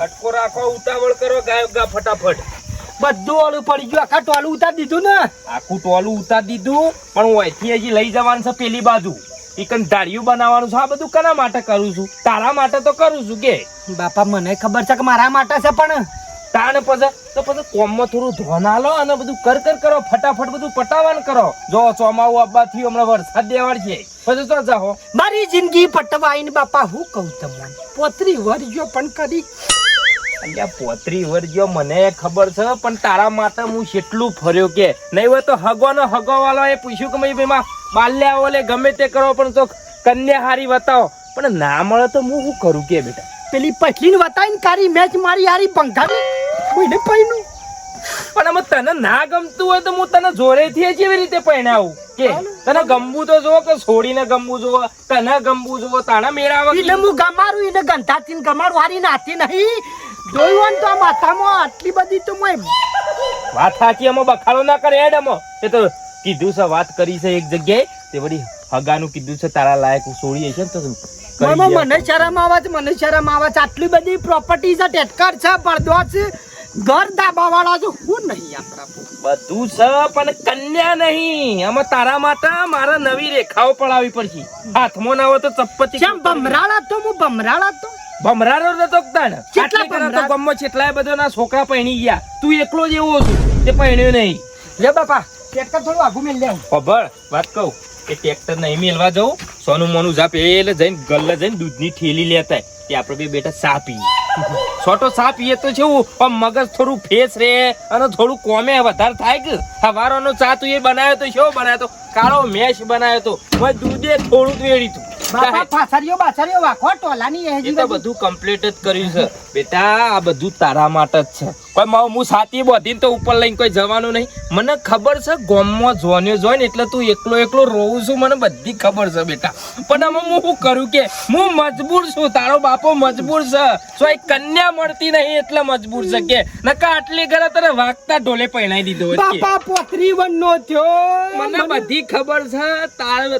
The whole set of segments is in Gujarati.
ખટકો રાખો, ઉતાવળ કરો, ગા ફટાફટ. બધું ઓલું પડી ગયું, આખા ટોલું ઉતાર દીધું ને. આખું ટોલું ઉતાર દીધું, પણ હું અહીંથી હજી લઈ જવાનું છે પેલી બાજુ. એકન ધારિયું બનાવવાનું છે. આ બધું કના માટે કરું છું? તારા માટે તો કરું છું કે. બાપા મને ખબર છે કે મારા માટે છે, પણ તાને પછી કોમમાં થોડું ધોન આલો અને બધું કર કરો, ફટાફટ બધું પટાવવાનું કરો. જો ચોમાવું આવવાથી હમણાં વરસાદ દેવાડ છે, પછી તો જાઓ. મારી જિંદગી પટવાઈને બાપા હું કહું તમને, પોતરી વર્જો પણ કરી. અલ્યા પોતરી વર્જો મને ખબર છે, પણ તારા માટે હું કેટલું ફર્યો કે નહીં હોય તો હગવાલો એ પૂછ્યું કે ભાઈ બાલ્યા ઓલે ગમે તે કરો, પણ તો કન્યા હારી બતાવો. પણ ના મળે તો હું શું કરું કે બેટા? પેલી પછલીને વતાઈને કારી મેચ મારી હારી બંગાળી કોઈને પૈનું. પણ અમે તને ના ગમતું હોય તો હું તને જોરેથી જેવી રીતે પહેણાવું કે? તને ગમવું તો જો કે છોડીને ગમવું જો, તને ગમવું જો, તાણા મેળાવા. એટલે હું ગમારું, એને ગંધાથી ગમાડું, હારી નાતી નહીં જોયું તો આ માથામાં આટલી બધી તો વાત સાચી. અમે બખાડો ના કરે હેડ. અમે એ તો કીધું છે, વાત કરી છે એક જગ્યાએ, તે વળી હગાનું કીધું છે તારા લાયક છોડી છે ને તો મને શરમ આવે છે, મને શરમ આવે છે. આટલી બધી પ્રોપર્ટી છે, ટેટકર છે, પડદો છે, ઘર દાબાવાળા છે, હું નહીં આપણા બધું છે, પણ કન્યા નહીં. અમે તારા માટે મારા નવી રેખાઓ પડાવી પડશે. હાથમાં ના હોય તો ચપ્પતી. કેમ ભમરાળા તો હું ભમરાળા તો ભમરારો નતો તાણ. કેટલા તો ગમો કેટલાય બધાના છોકરા પહેણી ગયા, તું એકલો જ એવો છું તે પહેણ્યો નહીં. લે બાપા ટ્રેક્ટર થોડું આગું મેલ લેવું. ખબર વાત કહું, એ ટ્રેક્ટર નહીં મેલવા જવું, સોનું મોનું જા પેલે જઈને ગલ્લે જઈને દૂધની થેલી લેતા તે આપણે બે બેટા ચા પીએ. છોટો ચા પીએ તો છે પણ મગજ થોડું ફેસ રે અને થોડું કોમે વધારે થાય કે. સવારનો ચા તું એ બનાવ્યો તો શું બનાવ્યો તો? કાળો મેશ બનાવ્યો તો, દૂધે થોડું વેડી તું. બાપા પાછળિયો વાખો ટોલાની એ તો બધું કમ્પ્લીટ જ કર્યું છે બેટા. આ બધું તારા માટે જ છે. કોઈ હું સાથી બોધીને તો ઉપર લઈને કોઈ જવાનું નહીં. મને ખબર છે ગોમમાં જોઈને એટલે તું એકલો રોવું છું, મને બધી ખબર છે બેટા. પણ આમાં હું શું કરું કે હું મજબૂર છું, તારો બાપો મજબૂર છે. સો એક કન્યા મળતી નહીં એટલે મજબૂર છે કે, નકા આટલી ઘરે તને વાગતા ઢોલે પહેણાઈ દીધો. બાપા પોતરી વનનો થયો, મને બધી ખબર છે.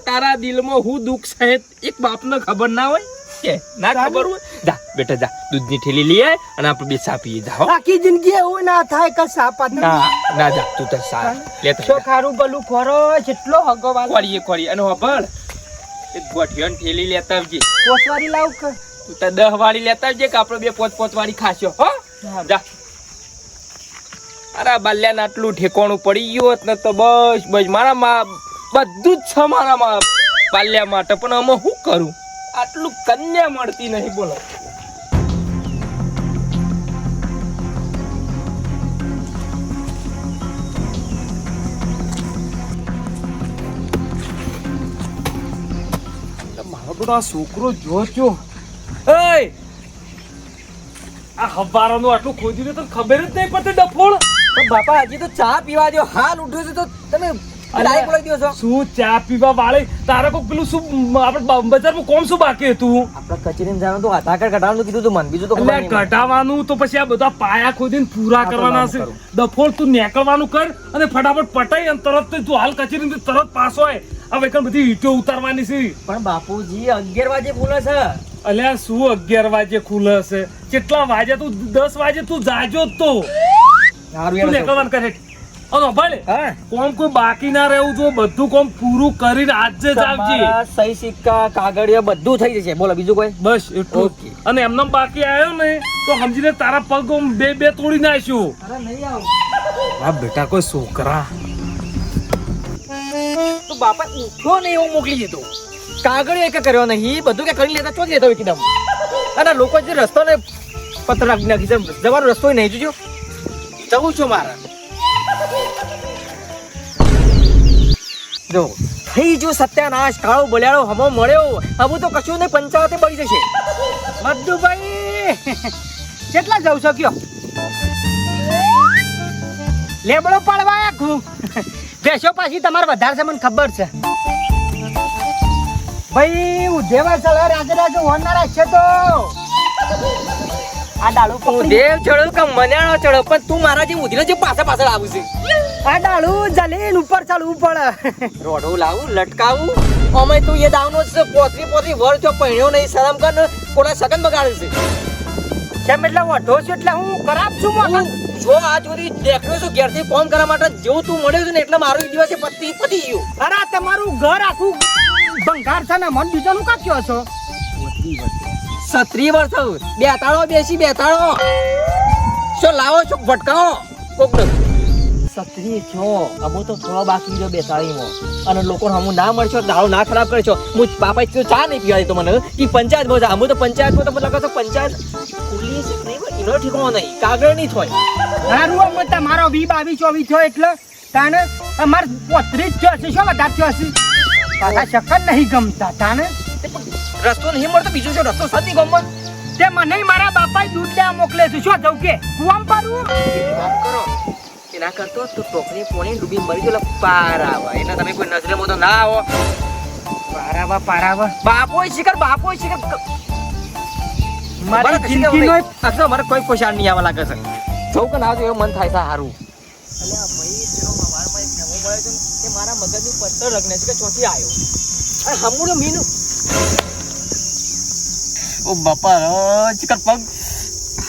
તારા દિલમાં હું દુઃખ છે એક બાપને ખબર ના હોય કે ના ખબર હોય? જા બેટા જા, દૂધની થેલી લઈ આય અને આપણે બે ચા પીએ. જા આખી જિંદગી એવું ના થાય કે સાપા ના જા તું તો ચા લેતો. શું ખારું ભલું ખોરો કેટલો હગવાલ કોરી અને હોબળ એક ગોઠિયોન થેલી લેતા આવજે. પોસવારી લાવ કે તું તો 10 વાળી લેતા આવજે કે આપણે બે 5 વાળી ખાશો. હો જા. અરે બાલ્યાને આટલું ઠેકોણું પડી ગયું હોત ને તો બસ મારા બધું જ છે મારા બાલ્યા માટે. પણ અમે શું કરું, આટલું કન્યા મળતી નહીં. બોલો મારો બધો આ છોકરો જોજો. આ હવારાનું આટલું ખોદી દે તો ખબર જ નહીં પડતી ડફોળ. બાપા હજી તો ચા પીવા દો, હાલ ઉઠ્યો છે તો તમે શું ચા પીવા વાળે? તારે કોઈ પેલું શું આપણે બજારમાં કોમ શું બાકી હતું? આપણે કચેરીમાં જવાનું તો આધાર કાર્ડ કઢાવવાનું કીધું તું મને, બીજું તો કઢાવવાનું તો પછી આ બધા પાયા ખોદીને પૂરા કરવાના છે. ડફોળ તું નીકળવાનું કર અને ફટાફટ પટાઈ અને તરત તું હાલ કચેરી તરત પાસો આય. હવે કઈ બધી ઈંટો ઉતારવાની છે. પણ બાપુજી 11 વાગે ખુલે છે. અલ્યા શું 11 વાગે ખુલે છે? કેટલા વાગે? તું 10 વાગે તું જાજો જ તો નીકળવાનું કરે. કોમ કોઈ બાકી ના રહેવું જો, બધું કોમ પૂરું કરીને આજે જ આવજે. સહી સિક્કા કાગળિયા બધું થઈ જશે. બોલો બીજું કોઈ? બસ એટલું. અને એમને બાકી આવ્યો ને તો સમજીને તારા પગ બે તોડી નાખ્યું. અરે નહીં આવ. આ બેટા કોઈ છોકરા તો બાપા ઉઠો ને એવું મોકલી દીધો. કાગળિયા એક કર્યો નહીં, બધું કે કરી લેતા ચોથી લેતા એકદમ. અને લોકો જે રસ્તો ને પત્ર નાખી છે, જવાનો રસ્તો નહીં જોજો. જવું છું મારા. જો થઈ જો સત્યાનાશ, કાળો બળ્યાળો હમો મળ્યો. હવે તો કશું નહીં, પંચાવતે બળી જશે. મધુભાઈ કેટલા જવું છો કયો? લેબડો પાડવા આખું બેસો. પાછી તમારે વધારે છે મને ખબર છે. ભાઈ ઉધેવા ચડે રાગે હોનાર છે તો આ ડાળું પકડી દેવ ચડો કે મન્યાણો ચડો, પણ તું મારા જે ઉધીને જે પાછળ આવું છે. આ ડાળું જલીન ઉપર ચડવું પડે. રોડું લાવું લટકાવું. અમે તું એ દાવનો છે પોતરી વર જો પહેણ્યો નહીં, શરમ કર. કોના સગન બગાડે છે. કેમ એટલે વઢો છું એટલે હું ખરાબ છું મોટા જો આજ સુધી દેખ્યો છું ઘેરથી ફોન કરવા માટે જેવું તું મળ્યો છે ને એટલે મારું એક દિવસે પતી ગયું અરે તમારું ઘર આખું ભંગાર છે ને મન બીજાનું કા કયો છો 36 વર્ષ બેતાળો બેતાળો શું લાવો છો ભટકાવો કોક સત્રી છો અમો તો થોડો બાકી રહ્યો બેસાડીમાં અને લોકો હમું ના મળશો દાળો ના ખરાબ કરશો હું પાપા તો ચા નહીં પીવાય તો મને કે પંચાયત બોલ અમુ તો પંચાયતમાં તો લાગે છે પંચાયત ખુલ્લી છે નહીં એનો ઠીકો નહીં કાગળ નહીં થોય હારું અમો તમારો 22-24 થયો એટલે તાને અમાર 35 થયો છે શું વધારે થયો છે પાછા શકન નહીં ગમતા તાને રસ્તો નહીં મળતો બીજો છે રસ્તો સાથી ગમત તે મને મારા બાપાએ દૂધ લેવા મોકલે છે શું જવું કે કુવામ પાડું વાત કરો એના કરતો તો ટોકરી પોણી ડૂબી મરી ગયો પારાવા એના તમે કોઈ નજરે મોતો ના આવો પારાવા બાપોય શિખર મારી જિંદગીનો અક્ષર મારે કોઈ ખુશાલ નહીં આવવા લાગે છે સૌ કે ના એવું મન થાય છે સારું મારા મગજની પત્તર રગને છે કે ચોથી આવ્યો અને હમુડો મીનું ઓ બાપા ચિકર પગ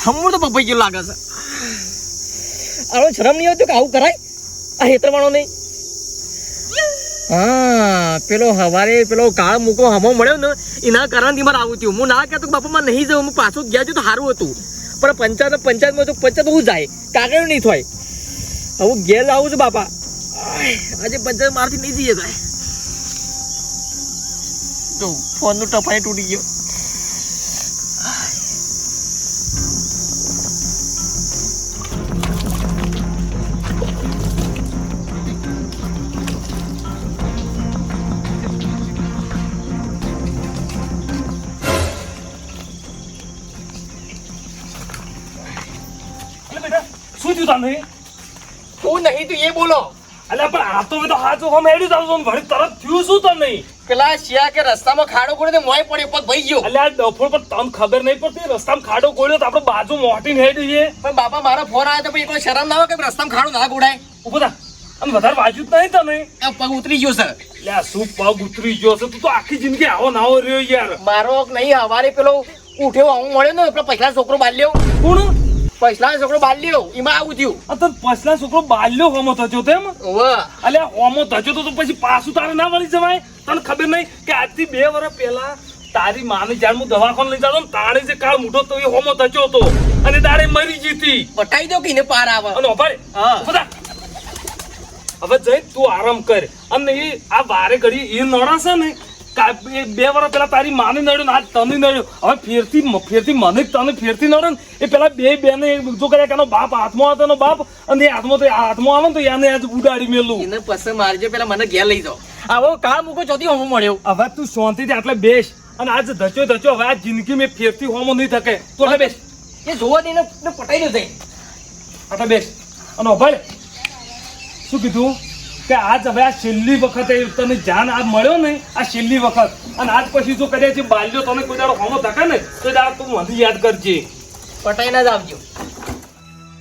હમુડો પપાઈ ગયો લાગે છે આનો શરમ નહીં આવતો કે આવું કરાય આ હેતરવાળો નહીં હા પેલો હવારે પેલો કાળ મૂકો હમો મળ્યો ને એના કારણથી મારે આવું થયું હું ના કહેતો કે બાપા માં નહીં જાઉં હું પાછું ગયા છું તો સારું હતું પણ પંચાયતમાં તો પંચાયત હું જાય કાગળ નહીં થાય હું ઘેર આવું છું બાપા આજે પંચાયત મારથી નહીં જઈએ જાય તો ફોનનું ટફાઈ તૂટી ગયો શું થયું તમે તું નહીં તું એ બોલો અલ્યા પણ આ તો બધો હાથ ઓમ હેડી જાવ છો ભરી તરત થયું શું તમે પેલા શિયા કે રસ્તામાં ખાડો પડ્યો તે મોય પડ્યો પગ ભઈ ગયો અલ્યા ડફોળ પર તમ ખબર નહીં પડતી રસ્તામાં ખાડો કોળ્યો તો આપણે બાજુ મોટીને હેડી છે પણ બાપા મારો ફોન આવ્યો તો પછી કોઈ શરમ ના આવે કે રસ્તામાં ખાડો ના ગોડાય ઉભો થા આમ વધારે વાજ્યું જ નહીં તમે આ પગ ઉતરી ગયો છે લ્યા શું પગ ઉતરી ગયો છે તું તો આખી જિંદગી આવો નાવો રહ્યો યાર મારો નહીં હવારે પેલો ઉઠ્યો હું મળ્યો ને પેલો પછલા છોકરો બાલ્યો કોણ પછલા છોકરો બાલ્યો એમાં આવું થયું આ તો પછલા છોકરો બાલ્યો હોમો થયો તેમ ઓવા અલ્યા હોમો થયો તો પછી પાછું તારે ના મળી જવાય તને ખબર નહીં કે આજથી 2 વર્ષ પહેલા તારી માની જાણ હું દવાખાને લઈ જાતો ને તારે જે કાળ મૂઠો તો એ હોમો થયો હતો અને તારે મરી જીતી બતાવી દો કે એને પાર આવે અને ઓભારે બધા હવે જઈ તું આરામ કર અને એ આ વારે ઘડી એ નડાશે ને 2 વર્ષ પેલા તારી માને નડ્યો ને આજ તને નડ્યો હવે ફેરથી મને તને ફેરથી નડે ને એ પેલા બેને જો કર્યા કે એનો બાપ હાથમાં હતો એનો બાપ અને એ હાથમાં આવે ને તો એને આજ ઉડાડી મેલું એને પસંદ મારજો પેલા મને ઘેર લઈ જાઓ આવો કાળ મૂકો ચોથી હોમો મળ્યો હવે તું શાંતિથી આટલે બેસ અને આજ ધચ્યો હવે આ જિંદગી મેં ફેરથી હોમો નહીં થકે તું એટલે બેસ એ જોવા દઈને પટાઈ દો જઈ આટલે બેસ અને ભાઈ શું કીધું કે આજ હવે આ છેલ્લી વખત તને જાન આ મળ્યો ને આ છેલ્લી વખત અને આજ પછી જો કદાચ બાલ્યો તને કોઈ દાડો હોમો થકે ને તો દાડો તું મને યાદ કરજે પટાઈ ના જ આવજો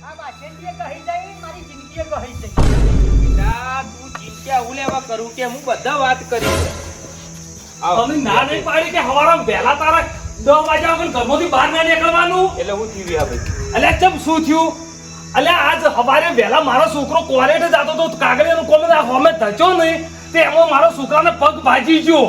આ બાછેન્ડીએ કહી જાય મારી જિંદગીએ કહી જાય તું ચિંતા હું લેવા કરું કે હું બધા વાત કરી તમે ના નહીં પાડી કે હવારમાં વહેલા તારા 10 વાગ્યા વગર ઘરમાંથી બહાર ના નીકળવાનું એટલે હું થયું હવે અલ્યા ચમ શું થયું અલ્યા આજ હવારે વહેલા મારો છોકરો કોલેજે જતો તો કાગળિયાનું કોલેજ આ હોમે ધચ્યો નહીં તે એમાં મારો છોકરાને પગ ભાજી ગયો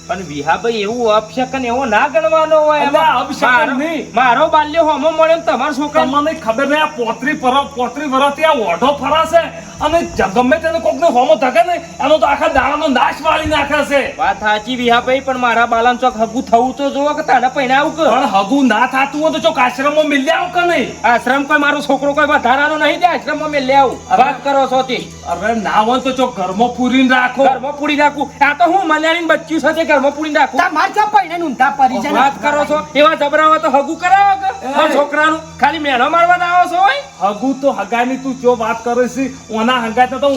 પણ વિહાભાઈ એવું અપશકન એવો ના ગણવાનો હોય અલ્યા, અપશકન નહીં. મારો બાલ્યો હોમો મળ્યો ને તમારો છોકરા તમને ખબર નહીં આ 35 વર્ષથી આ ઓઢો ફરાશે અને ગમે તેને કોકને હોમો થકે ને એનો તો આખા દાડાનો નાશ વાળી નાખે છે વાત સાચી વિહાભાઈ પણ મારા બાલાને ચોક હગું થવું તો જોવો કે તાને પહેણાવું કે પણ હગું ના થાતું હોય તો ચોક આશ્રમમાં મિલ આવ કે નહીં આશ્રમ કોઈ મારો છોકરો કોઈ વધારાનો નહીં તે આશ્રમમાં મેં લે આવું વાત કરો છો તે અરે ના હોય તો ચોક ઘરમાં પૂરીને રાખો ઘરમાં પૂરી રાખું આ તો હું મલાડીને બચ્યું છે તે ઘરમાં પૂરીને રાખું તમાર ચો પૈને ઊંધા પરી છે વાત કરો છો એવા જબરાવા તો હગું કરાવો કે મારા છોકરાનું ખાલી મેનો મારવા આવો છો હોય હગું તો હગાની તું જો વાત કરે છે ઓના હગાતા તો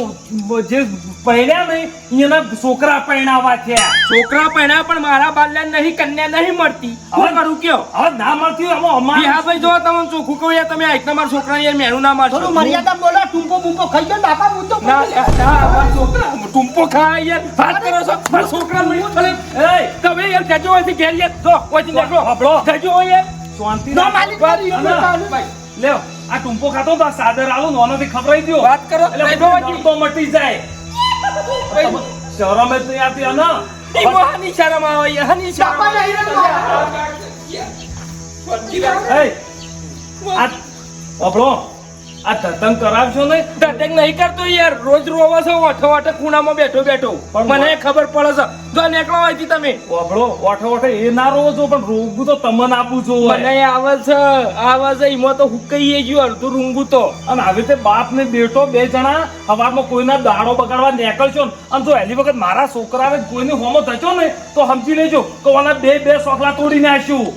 જે પહેણ્યા નહીં એના છોકરા પહેણાવા થયા છોકરા પહેણા પણ મારા બાલ્યાને નહીં કન્યા નહીં મળતી હવે કરું કયો હવે ના મળતી હોય આમાં અમારે હા ભાઈ જો તમે ચોખ્ખું કહું યાર તમે આઈક તમારા છોકરાને યાર મેણું ના મારશો થોડું મર્યાદા બોલો ટૂંપો બૂંપો ખાઈ ગયો બાપા હું તો ના મારા છોકરા ટૂંપો ખાય યાર વાત કરો છો મારા છોકરા મળ્યું ભલે એ તમે યાર ગજો હોય ઘેર યાર જો કોઈ નીકળો આપણો ગજો હોય યાર શાંતિ ના, રાખ. માલિક મારી અને ચાલુ. લ્યો, આ ટૂંપો ખાતો તો આ સાદર આલો ને ઓનાથી ખવડાવી દ્યો. વાત કરો, એટલે નહીં બધું બાબાજી. નડતો મટી જાય. શરમ જ નહીં આવતી અને ઈ હાની શરમ આવે યાર, હાની શરમ બાપા આવે. નહીં રે બાપા. હે, આ આપણો આ ધતંગ કરાવશો ને ધતંગ નહીં કરતો યાર, રોજ રોવો છો ઓઠો ઓઠો ખૂણામાં બેઠો બેઠો. પણ મને ખબર પડે છે, જો નીકળો અહીંથી તમે. આપણો ઓઠે ઓઠે એ ના રોવો છો પણ રોગું તો તમને આપું છું મને આવે છે એમાં તો હુકઈએ ગયું અડધું રૂંગું તો. અને આવી રીતે બાપ ને બેટો બે જણા સવારમાં કોઈના દાડો બગાડવા નીકળશો ને અને જો એની વખત મારા છોકરાને કોઈની હોમો થશો ને તો સમજી લેજો કે ઓના બે સોકલા તોડી નાખ્યું.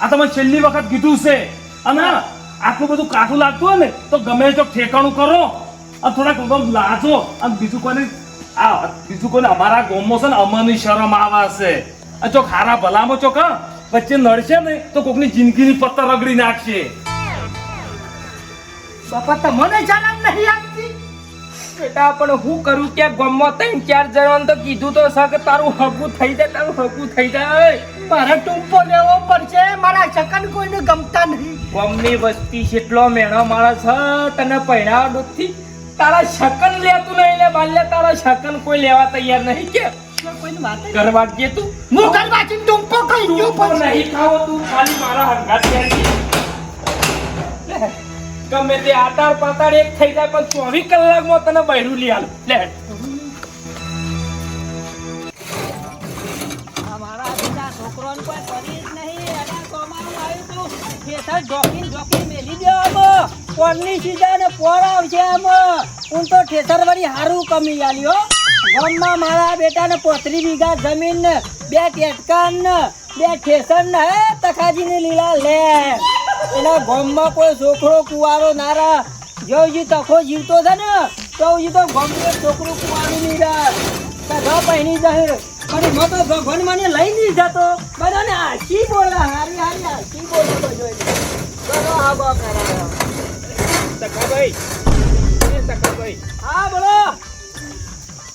આ તમે છેલ્લી વખત કીધું છે. અને આટલું બધું કાઠું લાગતું હોય ને તો ગમે તે ઠેકાણું કરો અને થોડાક લાજો અને બીજું કોઈને અમારા ગામમાં છે ને અમરની શરમ આવે છે. અને જો ખારા ભલામાં ચોક વચ્ચે નડશે ને તો કોકની જિંદગીની પત્તર રગડી નાખશે. બાપા તમને ચાલન નહીં આપતી. બેટા પણ હું કરું કે ગામમાં 3-4 જણાને તો કીધું તો છે કે તારું હગું થઈ જાય, તારું હગું થઈ જાય. મારે ટૂંપો લેવો પડશે. મારા શકન કોઈને ગમતા નહીં. ગામની વસ્તી કેટલો મેણો માણસ છે, તને પહેરાવા દૂધથી તારા શકન લેતું નહીં લે બાલ્યા, તારા શકન કોઈ લેવા તૈયાર નહીં કે કોઈને વાત જ ઘર વાગજે તું. હું ઘર વાંચીને ટૂંપો ખાઈ ગયો તું તો પછી. નહીં ખાવો, તું ખાલી મારા હંગાત પહેરજે. લે, ગમે તે આટાર પાતાળ એક થઈ જાય પણ 24 કલાકમાં તને બૈરું લઈ આલું. લે અમારા બીજા છોકરોને કોઈ કરી જ નહીં. એના સોમાનું આવ્યું તું. ખેતર ઢોકીને મેલી દો આમાં. પોરની સીઝન પોર આવશે આમાં. હું તો ઠેસર વળી હારું કમી આલ્યો. ગામમાં મારા બેટાને 35 વીઘા જમીન ને 2 ટેટકાન ને 2 ઠેસર ને હે તખાજીને લીલા લે. એના ગામમાં કોઈ છોકરો કુવારો નારા જો તખો જીવતો છે ને તો તો ગામનું એક છોકરું કુવારું નહીં રહે. તો પહેરી જાય અને એમાં તો ભગવાન મને લઈ નહીં જતો. બધાને હાચી બોલે, હારી હાચી બોલે બધો. ચલો આ બાપ સખાભાઈ, એ સખાભાઈ, હા બોલો.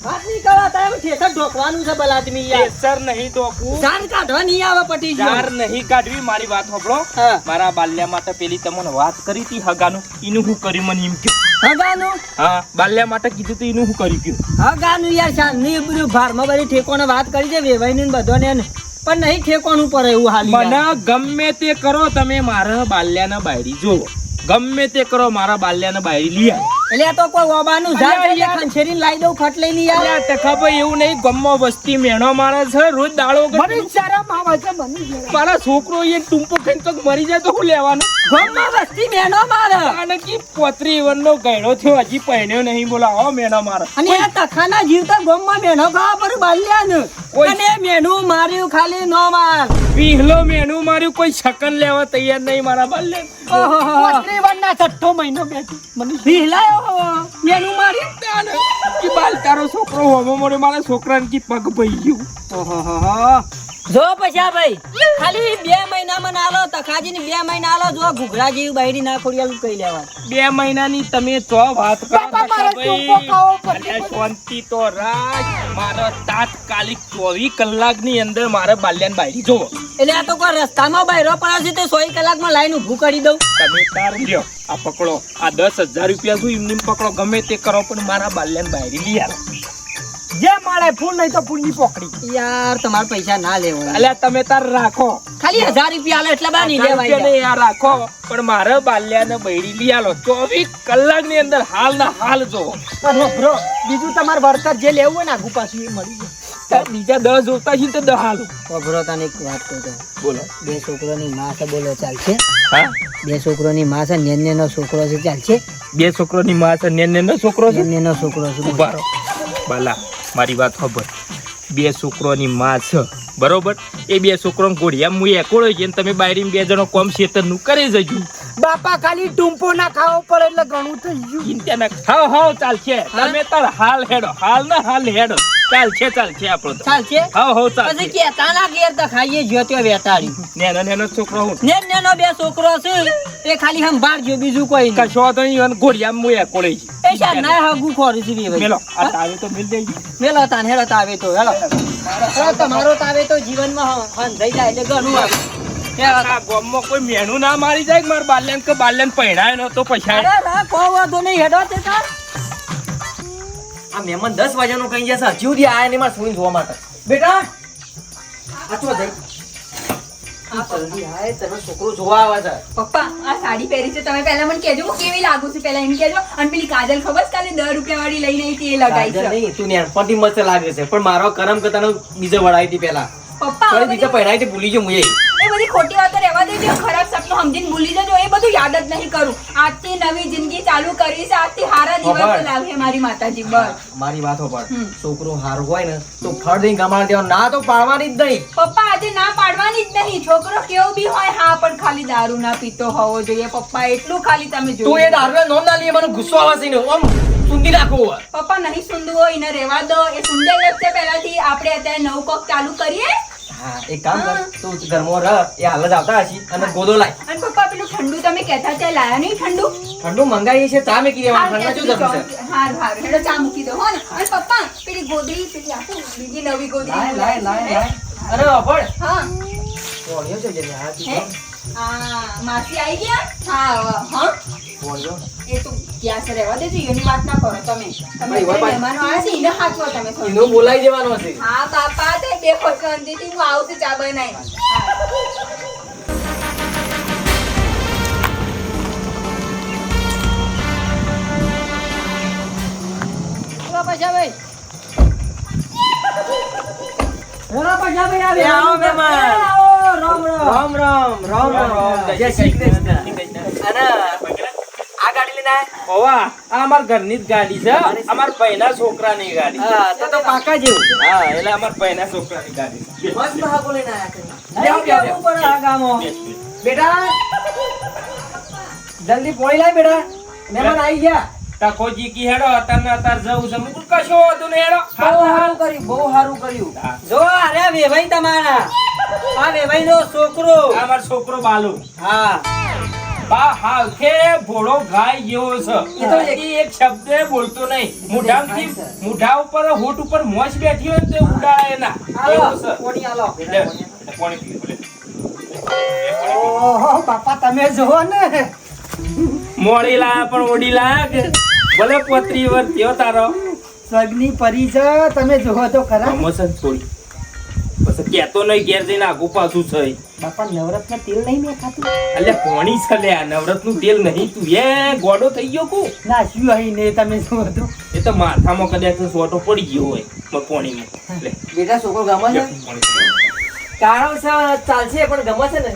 વાત નહીં કરો તારે ઠેસર ઢોકવાનું છે બલાદમી યાર. કેસર નહીં ધોકવું, જાન કાઢવા નહીં આવે પટી ચાર નહીં કાઢવી. મારી વાત સાંભળો. હા મારા બાલ્યા માટે પેલી તમને વાત કરી હતી હગાનું, એનું હું કર્યું મને એમ કહ્યું. હગાનું હા, બાલ્યા માટે કીધું તો એનું હું કરી ગયું. હગાનું યાર શાનની બધું ભારમાં બધી ઠેકોને વાત કરી છે વેવાઈને ને બધાને ને. પણ નહીં ઠેકોનું પડે એવું હાલ મને ગમે તે કરો તમે મારા બાલ્યાના બાયરી જોવો, ગમે તે કરો મારા બાલ્યાના બાયરી લઈ આવો. એટલે આ તો કોઈ ઓબાનું ઝાડ છે અલ્યા યાર. ખંછેરીને લાવી દઉં ખટ લઈ લઈ આવે. અલ્યા ટકાભાઈ એવું નહીં, ગામમાં વસ્તી મેણો મારે છે, રોજ દાડો વગર. મને શરમ આવે છે. મને શરમ. મારા છોકરો એ ટૂંપો ખાઈને તો મરી જાય તો હું લેવાનું. ગામમાં વસ્તી મેનો મારે અને કી 35 વર્ષનો ગયડો થયો હજી પહેણ્યો નહીં, બોલાવો મેણો મારે. અને આ તખાના જીવતા ગામમાં મેનો ખાવા પર બાલ્યાને. ઓય. અને મેનું માર્યું ખાલી નો માર. પીહલો મેણું માર્યું, કોઈ શકન લેવા તૈયાર નહીં મારા બાલ્યા. ઓહો 35 વર્ષના 6 મહિનો બેઠો. મને ભીલાયો મેનું માર્યું. કે બાલ તારો છોકરો હોમો મળ્યો, મારા છોકરાને કી પગ ભઈ ગયું. ઓહો જો પછા ભાઈ ખાલી 2 મહિનામાં નાલો તખાજીને 2 મહિના આલો જો ઘુઘરા જેવી બૈરી ના ખોડિયાલું કઈ લેવા. 2 મહિનાની તમે તો વાત કરો બાપા, મારે ટકાભાઈ. ટૂંપો ખાવો પડશે. અને શાંતિ તો રાખ. મારો તાત્કાલિક 24 કલાકની અંદર મારે બાલ્યાને બાયરી જોવો. એટલે આ તો કોઈ રસ્તામાં બૈરો પડે છે તો 100 કલાકમાં લાઈન ઊભું કરી દઉં. તમે તાર લ્યો, આ પકડો, આ 10,000 રૂપિયા શું એમને પકડો, ગમે તે કરો પણ મારા બાલ્યાને બાયરી લઈ આવો. જે મળે ફૂલ નહીં તો ફૂલની પોકડી. યાર તમારે પૈસા ના લેવો અલ્યા તમે તાર રાખો, ખાલી 1000 રૂપિયા આલો એટલે બા નહીં 1000 લેવાય. રૂપિયાને યાર રાખો, પણ મારા બાલ્યાને બાયરી લઈ આલો. 24 કલાકની અંદર હાલ ના હાલ જોવો. બ્રો બીજું તમારે વળતર જે લેવું હોય ને આગુ પાછું એ મળી જાય. બીજા 10 જોતા છે તો 10 હાલો. ખબરો તને એક વાત કહું તો બોલો. 2 છોકરોની માં છે બોલો ચાલશે? હા, 2 છોકરોની માં છે નેનો છોકરો છે ચાલશે? 2 છોકરોની માં છે, નેનો છોકરો છે. નેનો છોકરો છે બોલો. ઉભા રહો બાલા, મારી વાત ખબર. 2 છોકરોની માં છે બરોબર, એ 2 છોકરો ઘોડિયા હું એકોળો છે, તમે બાયરી 2 જણો કોમ શેતરનું કરી જજો. બાપા ખાલી ટૂંપો ના ખાવો પડે એટલે ઘણું થઈ ગયું. ચિંતા ના હાવ હાવ ચાલશે. તમે તાર હાલ હેડો, હાલ ના હાલ હેડો. ચાલશે આપણો તો. ચાલશે હાવ હાવ પછી ચાલશે. કેતા ના ઘેર તો ખાઈએ જો ત્યાં વેટાડી. નેનો છોકરો હું નેનો 2 છોકરો છે એ ખાલી સંભાળજો બીજું કોઈ નહીં. કશો તો નહીં, ઘોડિયા હું એકોળે છે. એ શાર ના હગું ખોરું છે બે મેલો આ તાવે તો મિલ જાય. મેલો તાન હેડો તાવે તો હેડો તમારો તાવે તો જીવનમાં હન થઈ જાય એટલે ઘણું આવે. આ ગામમાં કોઈ મેણું ના મારી જાય કે મારા બાલ્યાને પહેણાય નતો પૈસા અરે રા કોઈ વાંધો નહીં હેડો તે તાર આ મહેમાન 10 વાગ્યાનું કઈ જશે હજી સુધી આયા નહીં મારે છોડીને જોવા માટે બેટા આ ચો જઈ જલ્દી આય તને છોકરો જોવા આવે છે પપ્પા આ સાડી પહેરી છે તમે પહેલા મને કહેજો હું કેવી લાગુ છું પહેલા એમ કહેજો અને પેલી કાજલ ખબર છે કાલે 10 રૂપિયા વાળી લઈને આવી હતી એ લગાઈ કાજલ છે નહીં તું નેનપણથી મસ્ત લાગે છે પણ મારો કરમ કે તને બીજે વડાવી હતી પહેલા પપ્પા થોડી હવે બીજે પહેરાવી હતી ભૂલી ગયો મુએ એ બધી ખોટી વાતો રહેવા દેજો ખરાબ સપનું સમજીને ભૂલી જજો એ બધું યાદ જ નહીં કરું આજથી નવી જિંદગી ચાલુ કરવી છે આજથી હારા દિવસો ખબર. લાવશે મારી માતાજી બસ મારી વાત હોભળ હમ. છોકરો હારો હોય ને તો ફળ દઈને ગમાડ દેવાનો ના તો પાડવાની જ નહીં પપ્પા આજે ના પાડવાની જ નહીં છોકરો કેવો બી હોય હા પણ ખાલી દારૂ ના પીતો હોવો જોઈએ પપ્પા એટલું ખાલી તમે તું એ જોયું દારૂ નોમ ના લઈએ મને ગુસ્સો આવે છે ને આમ સુંદી નાખો પપ્પા નહીં સુંદુ હોય એને રહેવા દો એ સુંદર લગશે પહેલાથી આપણે અત્યારે નવું કોક ચાલુ કરીએ હા એક કામ કર તું ઘરમાં રહ એ હાલ જ આવતા હશી અને ગોદો લાય અને પપ્પા પેલું ઠંડુ તમે કહેતા ત્યાં લાયા નહીં ઠંડુ ઠંડુ મંગાવીએ છે ચા મેકી દેવાનું ઠંડા શું જરૂર છે હારું હારું હેડો ચા મૂકી દો હો ને અને પપ્પા પેલી ગોદડી પેલી આપો બીજી નવી ગોદડી લાય લાય અરે અભળ હા કોણિયો છે જેને આ હે આ માસી આવી ગયા હા હા કોણિયો એ તો ત્યાં છે રહેવા દેજો એની વાત ના કરો તમે ભાઈ, ભાઈ. મહેમાનો આવ્યા છે એને હાચવો તમે થોડું. એનો બોલાઈ દેવાનો છે હા બાપા તે બે શાંતિથી હું આવું છું ચા બનાવી પૈસા ભાઈ હેલો પૈસા ભાઈ એ આવો મહેમાન. આવો રામ રામ રામ રામ રામ રામ જય શ્રી કૃષ્ણ અને આ ગાડી લઈને આયા? ઓવા આ અમાર ઘરની જ ગાડી છે અમાર પૈના છોકરાની ગાડી હા તો પાકા જેવું હા એટલે અમાર પૈના છોકરાની ગાડી છે. મસ્ત હાકો લઈને આયા કરી. અહીં કેવું પડે આ ગામો બેટા જલ્દી પોણી લાય બેટા મહેમાન આવી ગયા ટકોજી કી હેડો અત્યારને અત્યારે જવું છે મુકુલ કશો હતું ને હેડો બહુ સારું કર્યું હા. જો અરે વેભાઈ તમારા આ વેભાઈ નો છોકરો આ અમાર છોકરો બાલુ હા બા હા કે ભોળો ગાય જેવો છે એ તો એ એક શબ્દ બોલતો નહીં મોઢામાંથી મોઢા ઉપર હોઠ ઉપર મોજ બેઠી હોય ને તો ઉડાડે ના એવું છે પોણી આલો લે, પાણી પી લે. ઓહો બાપા તમે જુઓ ને મોડી લાયા પણ ઓડી લાયા કે ભલે પોતરી વર થયો તારો સગની પરી છે તમે જુઓ તો ખરા પ્રમોશન છોડી પછી કેતો નહીં ઘેર જઈને આગુ પાછું છે બાપા નવરત્ન તેલ નહીં મેં ખાતું એટલે પોણી છે લે આ નવરત્નનું તેલ નહીં તું એ ગોડો થઈ ગયો કુ ના શું અહીં ને તમે જુઓ તો એ તો માથામાં કદાચ સોટો પડી ગયો હોય પોણીમાં લે બેટા છોકરો ગમે છે કાળો છે ચાલશે પણ ગમે છે ને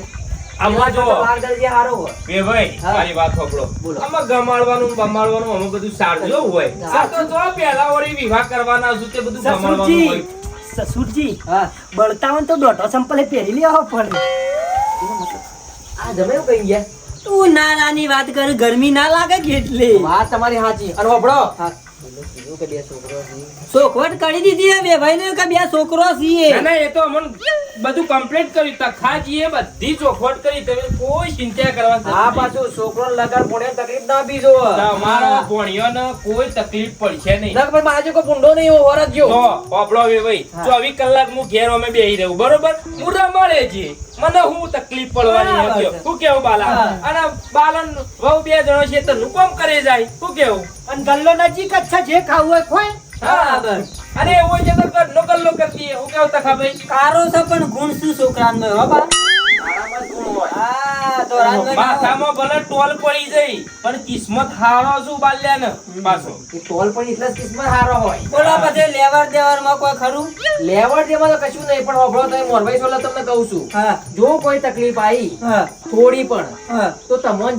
આમાં જો બાર દરજે હારો હોય એ ભાઈ હા. મારી વાત સાંભળો બોલો. આમાં ગમાડવાનું બમાડવાનું આમાં બધું સારું હોય આ તો જો પહેલા વળી વિવાહ કરવાના છું તે બધું ગમાડવાનું સસુરજી હોય સસુરજી હા બળતા હોય તો દોઢો સંપલે પહેરી લેવો પડે આ જમે એવું કઈ ગયા તું નાની વાત કર ગરમી ના લાગે કે એટલે વાત તમારી સાચી અને હોભળો હા. કીધું કે બે છોકરો છે ચોખવટ કરી દીધી હે બે ભાઈ ને કે બે છોકરો છીએ ના ના એ તો અમન બધું કમ્પ્લીટ કર્યું તખાજીએ બધી ચોખવટ કરી તમે કોઈ ચિંતા કરવાની આ જરૂર નહીં. પાછું છોકરો લગન પોણે તકલીફ ના બીજો તમારો ભોણિયોને કોઈ તકલીફ પડશે નહીં લગ ભાઈ માજો કો પુંડો નહીં એવો વરસ જો પોપડો વે ભાઈ 24 કલાક હું ઘેર અમે બેહી રહું બરોબર હું રમાડે છે મને હું તકલીફ પડવાની બરાબર નથી છે. શું કેવું બાલા હા. અને બાલન વહુ બે જણો છે તો નુકમ કરે જાય શું કેવું અને ગલ્લો નજીક જ છે જે ખાવું હોય ખોય બરાબર અને એવો છે તો ઘરનો ગલ્લો કરતી હું કેવું તખા ભાઈ કારો છે પણ ગુણ શું છોકરાનો હો બા હા તો રાતનો માથામાં ભલે ટોલ પડી જાય પણ કિસ્મત હારો છું બાલ્યાને પાછો એ ટોલ પણ એટલા જ કિસ્મત હારો હોય બોલો પછી લેવર દેવર માં કોઈ ખરું લેવડ દેમાં તો કશું નહીં પણ હોભળો તો મોરભાઈ સોલા તમને કહું છું હા જો કોઈ તકલીફ આવી હા થોડી પણ હા તો તમને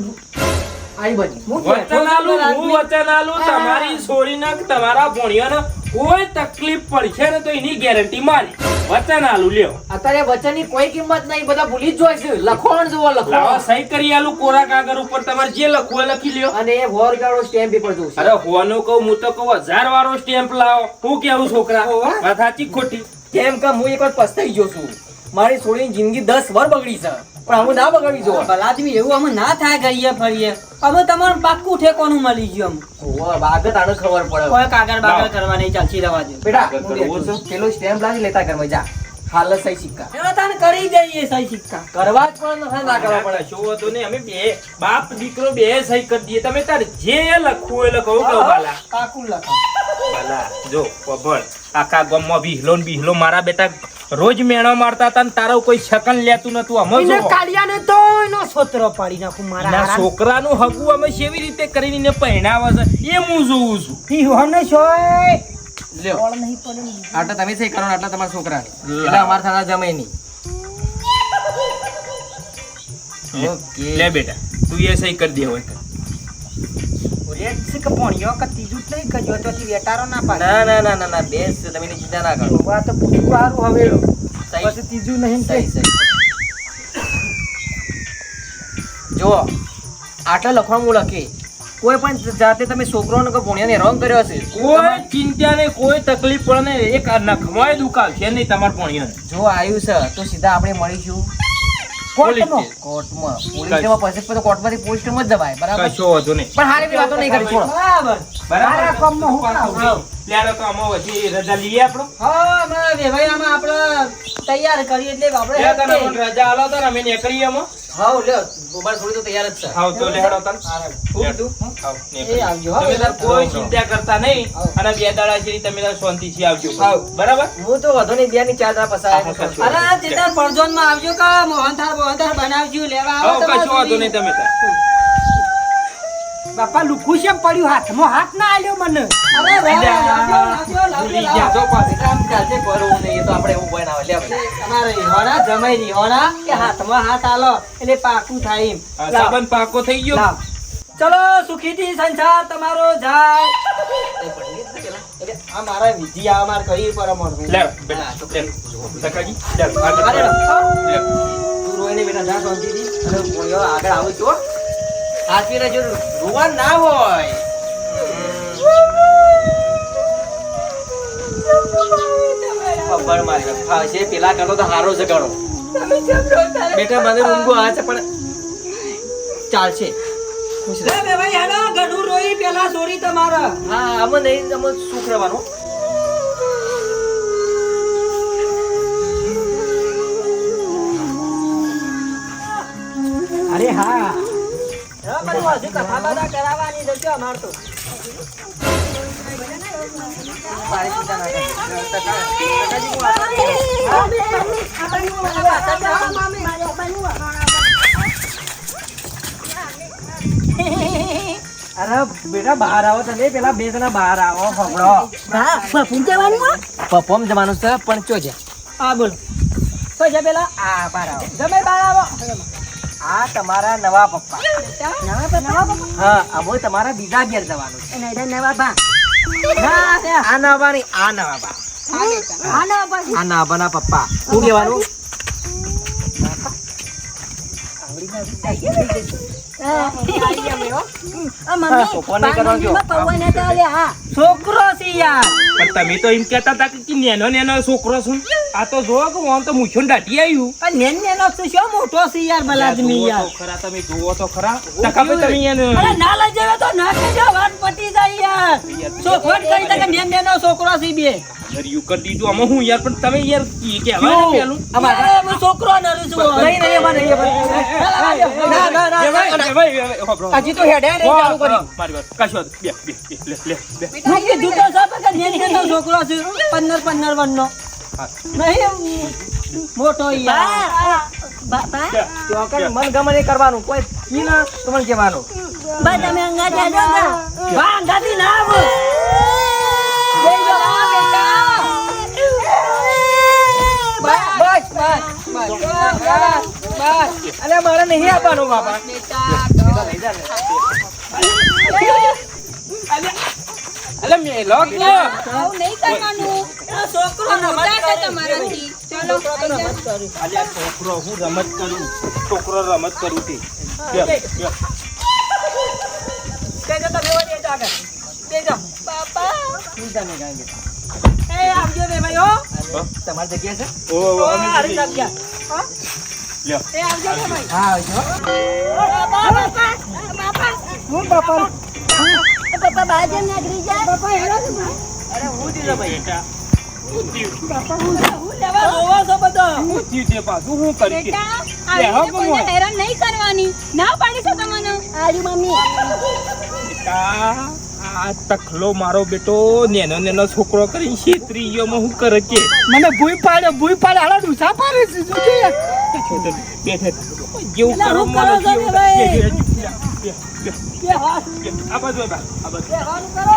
આઈ બની વચન આલું હું વચન આલું તમારી છોડીને તમારા ભોણિયાને કોઈ તકલીફ પડશે ને તો એની ગેરંટી મારી વચન આલું લ્યો અત્યારે વચનની કોઈ કિંમત નહીં બધા ભૂલી જ જોઈ છે લખોણ જુઓ લાવો લખોણ સહી કરી આલું કોરા કાગળ ઉપર તમારે જે લખવું હોય લખી લ્યો અને એ વોરગાળો સ્ટેમ્પ પેપર જોઉં અરે હોવાનું કહું હું તો કહું 1000 વાળો સ્ટેમ્પ લાવો હું કેવું છોકરા વાત સાચી કે ખોટી કેમ કે હું એક વાર પસ્તાઈ ગયો છું મારી છોડીની જિંદગી 10 વાર બગડી છે પણ હું ના બગડવી જો ભલાદમી એવું અમે ના થાય કરીએ ફરીએ અમે તમારું પાક્કું ઠેકોનું મળી ગયું વાગત આને ખબર પડે કોઈ કાગળ બાગળ કરવા નહીં ચાલતી રહેવા દો બેટા આગળ કરવો છે? પેલો સ્ટેમ્પ લાવી લેતા ઘરમાં જા હાલ સહી સિક્કા એનો તાને કરી દઈએ સહી સિક્કા કરવા જ પણ ના કરવા પડે કશો વાંધો નહીં. અમે બે બાપ દીકરો બે સહી કરી દઈએ. તમે તાર જે લખવું એ લખો. કહું બાલા કાકુ લખો બાલા જો ખબર આખા ગામમાં બિહલો ને બિહલો મારા બેટા રોજ મેણો મારતા હતા ને તારો કોઈ શકન લેતું નતું. અમે એને જો કાળિયાને તો એનો સોતરો પાડી નાખું મારા એના હારા. છોકરાનું હગું અમે કેવી રીતે કરીને એને પહેણાવે છે એ હું જોઉં છું. પીહોને છોય લ્યો ઓળ નહીં પડે ને. આટલા તમે સહી કરો ને આટલા તમારા છોકરાની એટલે અમારે થાના જમાઈ નહીં ઓકે લે બેટા તું એ સહી કરી દે હોય. ઓલે છે કે ભણ્યો કે ત્રીજું જ નહીં કરજો તોથી વેટારો ના પાડે ના ના ના ના ના બેસ તમે એની ચિંતા ના કરો આ તો પૂછ્યું હારું હવેડો સહી પછી ત્રીજું નહીં ને સહી સહી જુઓ આટલા લખવાનું હું લખી કોઈ પણ જાતે તમે છોકરોને કે ભણ્યાને હેરાન કર્યો હશે કોઈ ચિંતા નહીં, કોઈ તકલીફ પડે નહીં. એક નખમાય દુખાવ છે નહીં તમારા ભણિયાને. જો આવ્યું છે તો સીધા આપણે મળીશું કોર્ટમાં. કોર્ટમાં પોલીસ સ્ટેશનમાં પછી તો કોર્ટમાંથી પોલીસ સ્ટેશનમાં જ જવાય બરાબર કશો વાંધો નહીં. પણ હારી બી વાતો નહીં કરી છોડો બરાબર મારા કામમાં હું કરાવું? લેડો તો આમાં વચ્ચે રજા લઈએ આપણો. હા અમારા વેવાઈનામાં આપણે તૈયાર કરીએ એટલે આપણે લે તને પણ રજા આલો તો ને અમે નીકળીએ આમાં. હાઉ લ્યો મોબાઈલ છોડી તો તૈયાર જ છે આવ તો લેડો તને. શું કીધું આવ, એ નીકળીએ. આવજો હો. તમે તાર કોઈ ચિંતા કરતા નહીં અને બે દાડા જેવી તમે તાર શાંતિથી આવજો. બરાબર હું તો વધુ નહીં 2 ની 4 દાડા પસાર અરે તે તાર પરજોનમાં આવજો કે મોહનથાળ બનાવજો લેવા આવ, આવો કશો વાંધો નહીં તમે તાર. બાપા લુખું છે પડ્યું હાથમાં હાથ ના આલ્યો મને અરે ભૂલી ગયા છો પાછા. કામ ચાલશે કરવું નહીં એ તો આપણે એવું બનાવે લે આપણે તમારે રીહોણા જમાઈ રીહોણા કે હાથમાં હાથ આલો એટલે પાકું થાય એમ આ સંબંધ પાકો થઈ ગયો. લાવ. ચલો સુખીથી સંસાર તમારો જાય એટલે આ મારા વિધિ આ માર કરી પર મળવું લે બેટા લે. સકાજી લે આગળ અરે લે. તું રોઈને બેટા જા શાંતિથી અને બોલ્યો આગળ આવું છો હાથવી રહેજો રોવા ના હોય ખબર મારી હા છે પેલા કરતો તો હારો છે ગણો બેટા મને ઊંઘો આવે છે પણ ચાલશે ખુશ રહે. લે બે ભાઈ હેલો ગઢું રોઈ પેલા છોડી તમારા હા આમાં નહીં આમાં સુખ રહેવાનું અરે હા બધું હજુ કથા બધા કરાવવાની જજો અમાર તો મારી ચિંતા ના કર. કાકાજી, હું આ- અરે બેટા બહાર આવો તમે પેલા બે જણા બહાર આવો ફકડો પરફોર્મ જવાનું છે પણ ચો છે હા બોલ તો છે પેલા આ બહાર આવો જમે બાર આવો આ તમારા નવા પપ્પા નવા હા અમે તમારા બીજા ઘેર જવાનું છે નવા બા આ નવા નહીં આ નવા બા આ નવાના પપ્પા શું કહેવાનું પપ્પા નહીં કરવાનું જો. છોકરો છે યાર પણ તમે તો એમ કહેતા હતા કે નેનો નેનો છોકરો છું. આ તો જો કે હું તો મૂછો ને દાટી આવ્યું. પણ નેન નેનો છે શું મોટો છે યાર બલાદમી જુઓ યાર તો ખરા, તમે જુઓ તો ખરા. તકાપે તમે એને અરે ના લઈ જાવે તો ના કહેજો વાત પટી જાય યાર છોકરો કરી દે કે નેન નેનો છોકરો છે બે ધર્યું કરી દીધું. આમાં હું યાર પણ તમે યાર કહેવાય ને પેલું. અરે હું છોકરો નરું છું નહીં નહીં એમાં નહીં ના ના ના હજી તો હેડે નહીં ચાલુ કર્યું મારી વાત કશો વાંધો. બે બે બે લે લે બે. હું કીધું તો સાહેબ કે નેન નેનો છોકરો છે 15 વનનો નહીં મોટો યાર ચોકન મન ગમે નહીં કરવાનું કોઈ કી ના તમને કહેવાનું બા તમે અંગા જાજો બા અંગાથી ના આવો બસ બસ અરે મારે નહીં આપવાનું બાપા અલે મેલો કે આવું નહીં કરવાનું છોકરો મોટા છે તમારાથી ચલો આઈ જાઓ. આજે આ છોકરો હું રમત કરું. છોકરો રમત કરું તે બે, બે. કેજો તમે ઓને જાગર કેજો બાપા ચિંતા નહીં કાંઈ બેટા. એ આવજો બે ભાઈ હો તમારી જગ્યા છે ઓ ઓ હરી અમે જગ્યા હો લ્યો. એ આવજો બે ભાઈ હા આવજો હું બાપા પપ્પા બાજુ નાગરી જાય અરે હું દીધો ભાઈ બેટા હું લેવા રોવો છો બધો શું થયું તે પાછું હું કરી કે બેટા આવી રીતે કોઈને હેરાન નહીં કરવાની ના પાડી છે તમને આરી મમ્મી બેટા આ તખલો મારો બેટો નેનો છોકરો કરીને છેતરી ગયો હું કરે કે મને ભૂઈ પાડે હાલા ડૂસા પાડે છે જોજે. બેઠે જેવું એટલે કરો હું મને કરો છો જેવું કે ભાઈ? બે, બે, કે હા બે. આ બાજુ આ બાજુ, આ બાજુ બેહવાનું કરો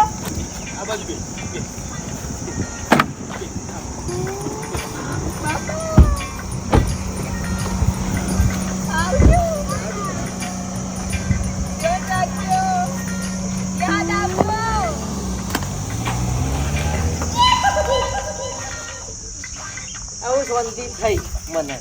આ બાજુ બે, બે. યાદ આપો આવું શાંતિ થઈ મને